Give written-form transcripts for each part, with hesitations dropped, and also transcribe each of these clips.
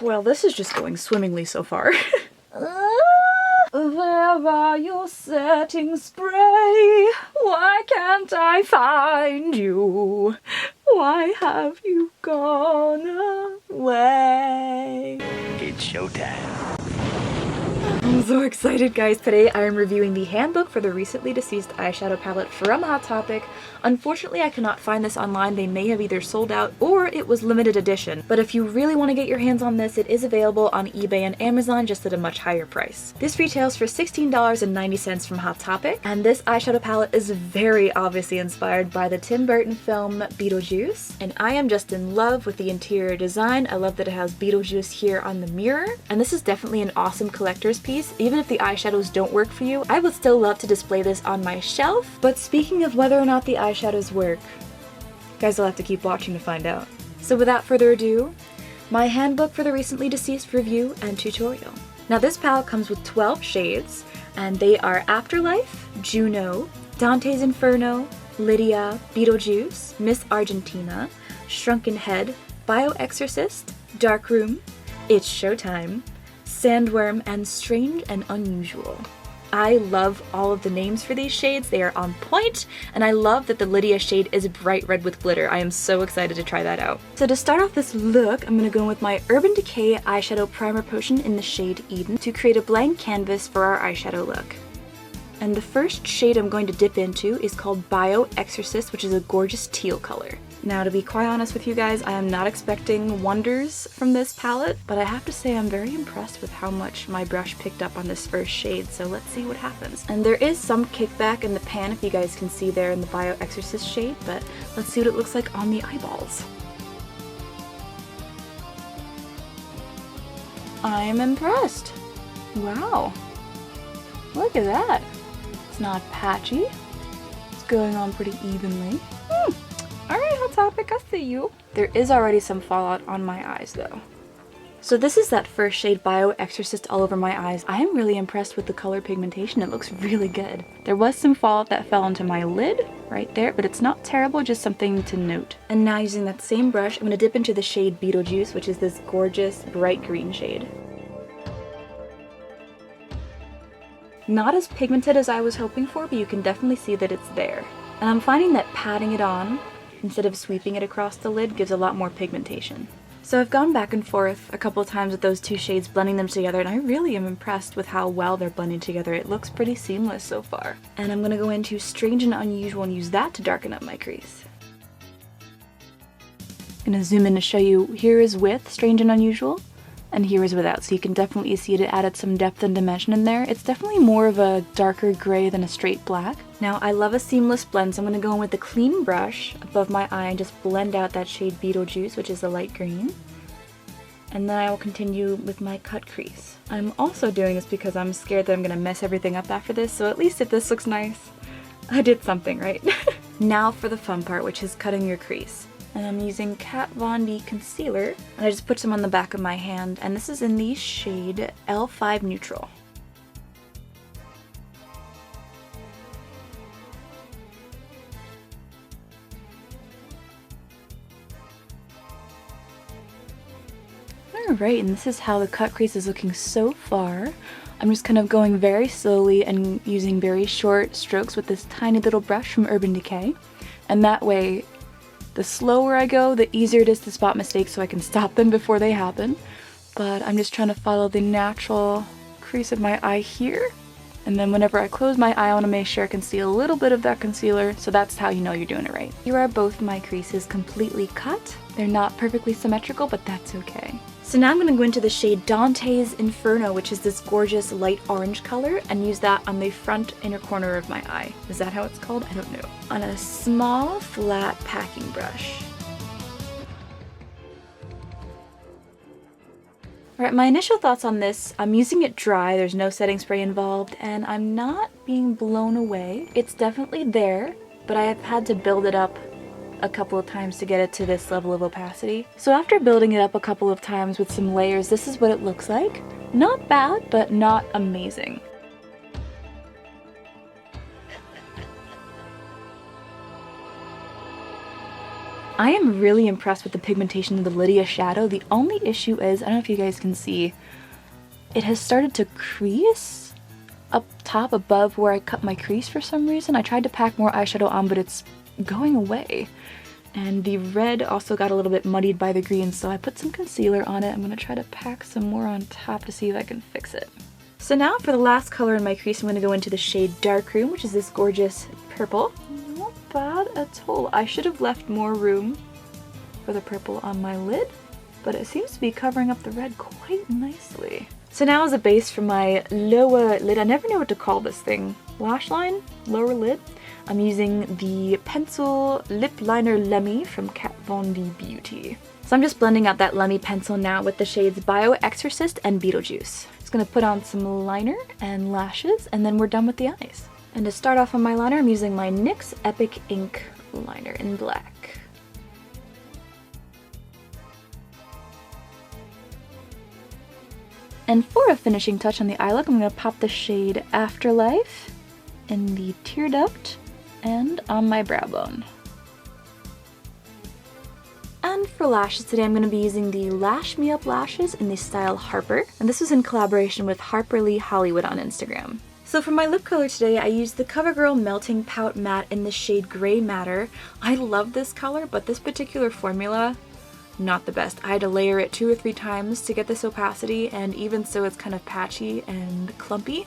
Well, this is just going swimmingly so far. Where are your setting spray? Why can't I find you? Why have you gone away? It's showtime. I'm so excited, guys. Today I am reviewing the handbook for the recently deceased eyeshadow palette from Hot Topic. Unfortunately, I cannot find this online. They may have either sold out or it was limited edition. But if you really want to get your hands on this, it is available on eBay and Amazon, just at a much higher price. This retails for $16.90 from Hot Topic, and this eyeshadow palette is very obviously inspired by the Tim Burton film Beetlejuice, and I am just in love with the interior design. I love that it has Beetlejuice here on the mirror, and this is definitely an awesome collector's piece. Even if the eyeshadows don't work for you, I would still love to display this on my shelf. But speaking of whether or not the eyeshadows work, you guys will have to keep watching to find out. So without further ado, my handbook for the recently deceased review and tutorial. Now this palette comes with 12 shades, and they are Afterlife, Juno, Dante's Inferno, Lydia, Beetlejuice, Miss Argentina, Shrunken Head, Bio-Exorcist, Darkroom, It's Showtime, Sandworm, and Strange and Unusual. I love all of the names for these shades. They are on point, and I love that the Lydia shade is bright red with glitter. I am so excited to try that out. So to start off this look, I'm going to go in with my Urban Decay eyeshadow primer potion in the shade Eden to create a blank canvas for our eyeshadow look. And the first shade I'm going to dip into is called Bio-Exorcist, which is a gorgeous teal color. Now, to be quite honest with you guys, I am not expecting wonders from this palette, but I have to say I'm very impressed with how much my brush picked up on this first shade, so let's see what happens. And there is some kickback in the pan, if you guys can see there in the Bio-Exorcist shade, but let's see what it looks like on the eyeballs. I am impressed. Wow. Look at that. It's not patchy. It's going on pretty evenly. Alright, Hot Topic, I see you. There is already some fallout on my eyes though. So this is that first shade, Bio-Exorcist, all over my eyes. I am really impressed with the color pigmentation. It looks really good. There was some fallout that fell onto my lid right there, but it's not terrible, just something to note. And now using that same brush, I'm going to dip into the shade Beetlejuice, which is this gorgeous bright green shade. Not as pigmented as I was hoping for, but you can definitely see that it's there. And I'm finding that patting it on instead of sweeping it across the lid gives a lot more pigmentation. So I've gone back and forth a couple of times with those two shades, blending them together, and I really am impressed with how well they're blending together. It looks pretty seamless so far. And I'm going to go into Strange and Unusual and use that to darken up my crease. I'm going to zoom in to show you, here is with Strange and Unusual, and here is without, so you can definitely see it added some depth and dimension in there. It's definitely more of a darker gray than a straight black. Now, I love a seamless blend, so I'm going to go in with the clean brush above my eye and just blend out that shade Beetlejuice, which is the light green. And then I will continue with my cut crease. I'm also doing this because I'm scared that I'm going to mess everything up after this, so at least if this looks nice, I did something right. Now for the fun part, which is cutting your crease. And I'm using Kat Von D concealer, and I just put some on the back of my hand, and this is in the shade L5 Neutral. Alright, and this is how the cut crease is looking so far. I'm just kind of going very slowly and using very short strokes with this tiny little brush from Urban Decay, and that way the slower I go, the easier it is to spot mistakes so I can stop them before they happen. But I'm just trying to follow the natural crease of my eye here. And then whenever I close my eye, I want to make sure I can see a little bit of that concealer, so that's how you know you're doing it right. Here are both my creases completely cut. They're not perfectly symmetrical, but that's okay. So now I'm going to go into the shade Dante's Inferno, which is this gorgeous light orange color, and use that on the front inner corner of my eye. Is that how it's called? I don't know. On a small, flat packing brush. Alright, my initial thoughts on this, I'm using it dry, there's no setting spray involved, and I'm not being blown away. It's definitely there, but I have had to build it up a couple of times to get it to this level of opacity. So after building it up a couple of times with some layers, this is what it looks like. Not bad, but not amazing. I am really impressed with the pigmentation of the Lydia shadow. The only issue is, I don't know if you guys can see, it has started to crease up top above where I cut my crease for some reason. I tried to pack more eyeshadow on, but it's going away. And the red also got a little bit muddied by the green, so I put some concealer on it. I'm gonna try to pack some more on top to see if I can fix it. So now for the last color in my crease, I'm gonna go into the shade Dark Room, which is this gorgeous purple. Not bad at all. I should have left more room for the purple on my lid, but it seems to be covering up the red quite nicely. So now as a base for my lower lid, I never know what to call this thing. Lash line? Lower lid? I'm using the pencil lip liner Lemmy from Kat Von D Beauty. So I'm just blending out that Lemmy pencil now with the shades Bio Exorcist and Beetlejuice. Just gonna put on some liner and lashes, and then we're done with the eyes. And to start off on my liner, I'm using my NYX Epic Ink liner in black. And for a finishing touch on the eye look, I'm going to pop the shade Afterlife in the tear duct and on my brow bone. And for lashes today, I'm going to be using the Lash Me Up lashes in the style Harper. And this was in collaboration with Harper Lee Hollywood on Instagram. So for my lip color today, I used the CoverGirl Melting Pout Matte in the shade Gray Matter. I love this color, but this particular formula, not the best. I had to layer it 2 or 3 times to get this opacity, and even so it's kind of patchy and clumpy.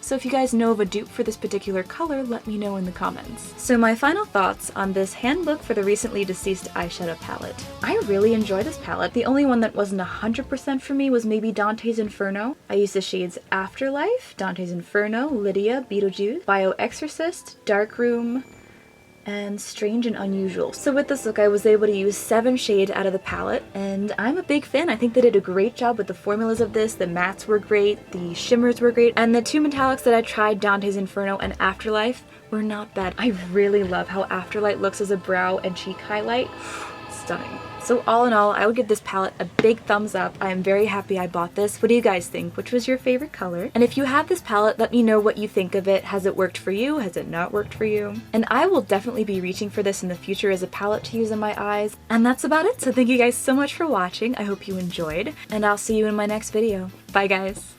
So if you guys know of a dupe for this particular color, let me know in the comments. So my final thoughts on this handbook for the recently deceased eyeshadow palette. I really enjoy this palette. The only one that wasn't 100% for me was maybe Dante's Inferno. I used the shades Afterlife, Dante's Inferno, Lydia, Beetlejuice, Bio Exorcist, Dark Room, and Strange and Unusual. So with this look, I was able to use 7 shades out of the palette, and I'm a big fan. I think they did a great job with the formulas of this. The mattes were great, the shimmers were great, and the 2 metallics that I tried, Dante's Inferno and Afterlife, were not bad. I really love how Afterlight looks as a brow and cheek highlight. Stunning. So all in all, I would give this palette a big thumbs up. I am very happy I bought this. What do you guys think? Which was your favorite color? And if you have this palette, let me know what you think of it. Has it worked for you? Has it not worked for you? And I will definitely be reaching for this in the future as a palette to use in my eyes. And that's about it. So thank you guys so much for watching. I hope you enjoyed, and I'll see you in my next video. Bye guys.